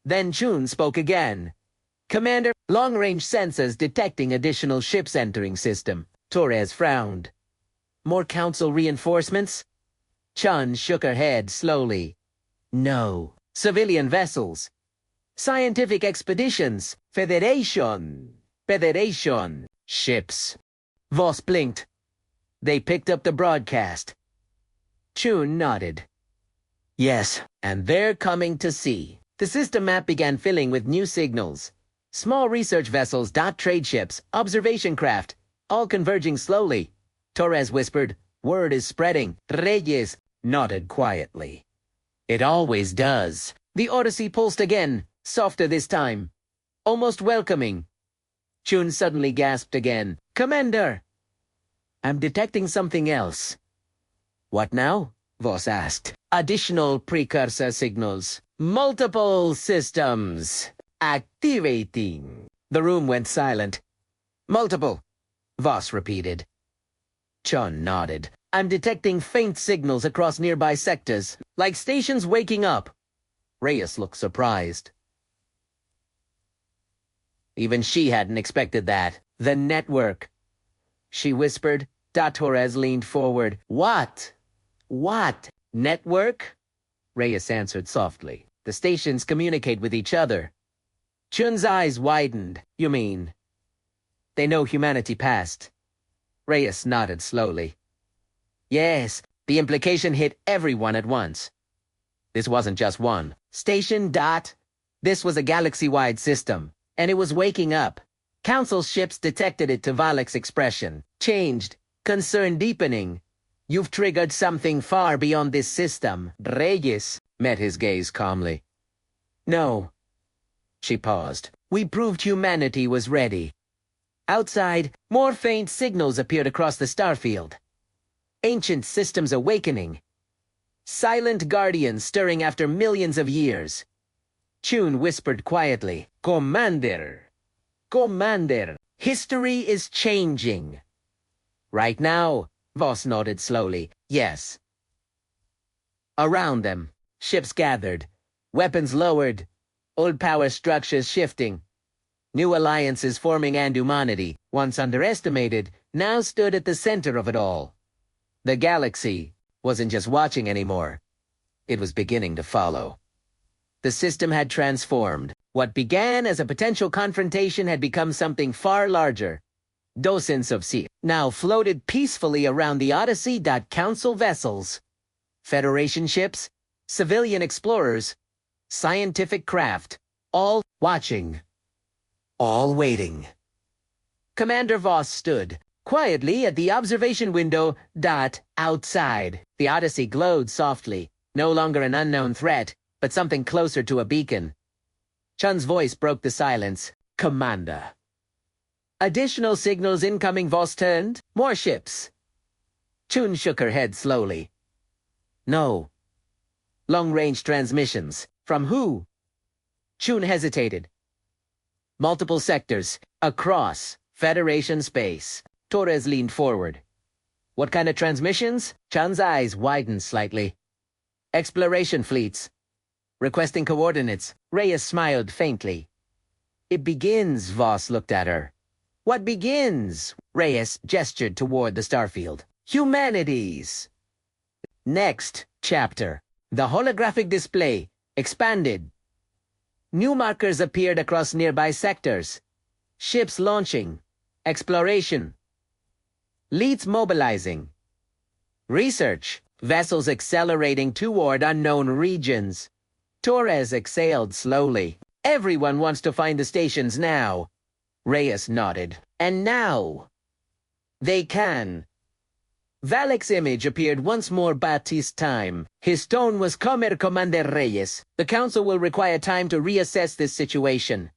Then Chun spoke again. Commander, long-range sensors detecting additional ships entering system. Torres frowned. More council reinforcements? Chun shook her head slowly. No. Civilian vessels. Scientific expeditions. Federation. Ships. Voss blinked. They picked up the broadcast. Chun nodded. Yes, and they're coming to sea. The system map began filling with new signals. Small research vessels, trade ships, observation craft, all converging slowly. Torres whispered, "Word is spreading." Reyes nodded quietly. "It always does." The Odyssey pulsed again, softer this time. Almost welcoming. Chun suddenly gasped again. "Commander!" "I'm detecting something else." "What now?" Voss asked. "Additional precursor signals. Multiple systems. Activating." The room went silent. "Multiple," Voss repeated. Chun nodded. "I'm detecting faint signals across nearby sectors, like stations waking up." Reyes looked surprised. Even she hadn't expected that. "The network," she whispered. Torres leaned forward. What? Network?" Reyes answered softly. "The stations communicate with each other." Chun's eyes widened. "You mean they know humanity passed?" Reyes nodded slowly. "Yes, the implication hit everyone at once. This wasn't just one. Station dot. This was a galaxy-wide system, and it was waking up. Council ships detected it to Valek's expression. Changed. Concern deepening. You've triggered something far beyond this system." Reyes met his gaze calmly. "No." She paused. "We proved humanity was ready." Outside, more faint signals appeared across the starfield. Ancient systems awakening. Silent guardians stirring after millions of years. Chun whispered quietly, Commander, history is changing." "Right now," Voss nodded slowly. "Yes." Around them, ships gathered, weapons lowered, old power structures shifting. New alliances forming, and humanity, once underestimated, now stood at the center of it all. The galaxy wasn't just watching anymore. It was beginning to follow. The system had transformed. What began as a potential confrontation had become something far larger. Dozens of sea now floated peacefully around the Odyssey. Council vessels, Federation ships, civilian explorers, scientific craft, all watching, all waiting. Commander Voss stood quietly at the observation window. Outside. The Odyssey glowed softly, no longer an unknown threat, but something closer to a beacon. Chun's voice broke the silence. "Commander." "Additional signals incoming." Voss turned. "More ships." Chun shook her head slowly. "No." "Long-range transmissions. From who?" Chun hesitated. "Multiple sectors. Across Federation space." Torres leaned forward. "What kind of transmissions?" Chun's eyes widened slightly. "Exploration fleets. Requesting coordinates." Reyes smiled faintly. "It begins." Voss looked at her. "What begins?" Reyes gestured toward the starfield. "Humanities." Next chapter. The holographic display expanded. New markers appeared across nearby sectors. Ships launching. Exploration. Leads mobilizing. Research. Vessels accelerating toward unknown regions. Torres exhaled slowly. "Everyone wants to find the stations now." Reyes nodded. "And now they can." Valek's image appeared once more. Baptiste time. His tone was Comer Commander Reyes. "The Council will require time to reassess this situation."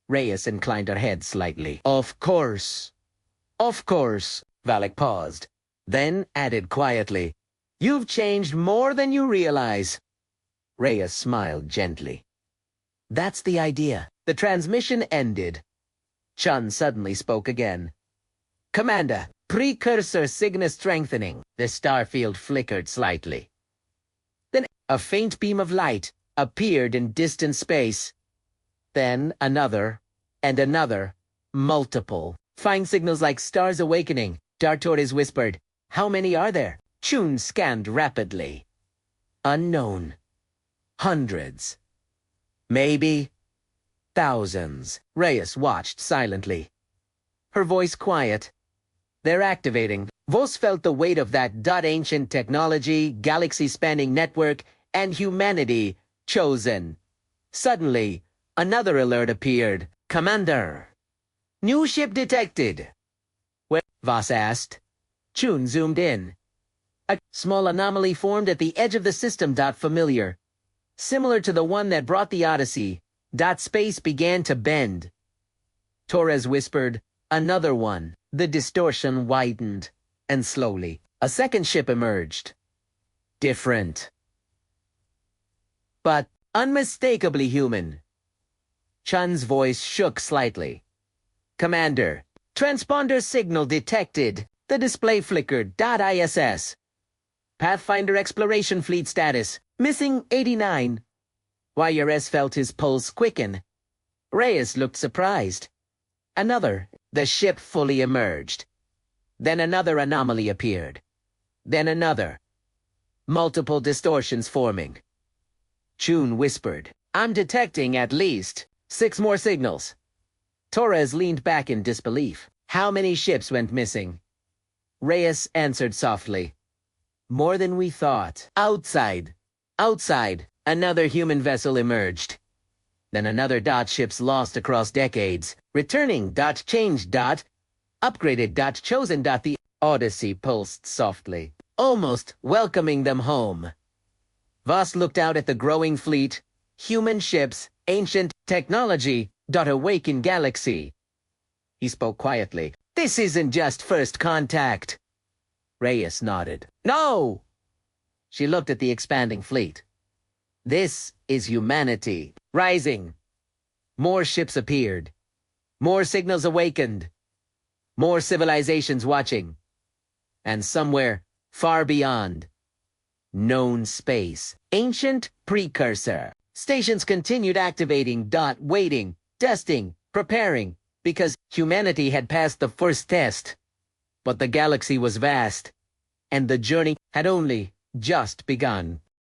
Reyes inclined her head slightly. Of course." Valek paused, then added quietly, "You've changed more than you realize." Reyes smiled gently. "That's the idea." The transmission ended. Chun suddenly spoke again. "Commander, precursor signal strengthening." The starfield flickered slightly. Then a faint beam of light appeared in distant space. Then another. And another, multiple. Find signals like stars awakening, Dark Tortoise whispered. How many are there? Chun scanned rapidly. Unknown. Hundreds. Maybe thousands. Reyes watched silently. Her voice quiet. They're activating. Vos felt the weight of that ancient technology, galaxy-spanning network, and humanity chosen. Suddenly, another alert appeared. Commander! New ship detected. Where? Vos asked. Chun zoomed in. A small anomaly formed at the edge of the system. Familiar. Similar to the one that brought the Odyssey. Space began to bend. Torres whispered, another one. The distortion widened, and slowly, a second ship emerged. Different. But unmistakably human. Chun's voice shook slightly. Commander, transponder signal detected. The display flickered. ISS. Pathfinder Exploration Fleet status. Missing 89. YRS felt his pulse quicken. Reyes looked surprised. Another. The ship fully emerged. Then another anomaly appeared. Then another. Multiple distortions forming. Chun whispered, I'm detecting at least 6 more signals. Torres leaned back in disbelief. How many ships went missing? Reyes answered softly. More than we thought. Outside. Outside. Another human vessel emerged. Then another ships lost across decades. Returning changed upgraded chosen The Odyssey pulsed softly, almost welcoming them home. Voss looked out at the growing fleet, human ships, ancient technology, awaken galaxy. He spoke quietly. This isn't just first contact. Reyes nodded. No! She looked at the expanding fleet. This is humanity, rising. More ships appeared. More signals awakened. More civilizations watching. And somewhere, far beyond, known space. Ancient precursor. Stations continued activating, waiting, testing, preparing, because humanity had passed the first test. But the galaxy was vast, and the journey had only just begun.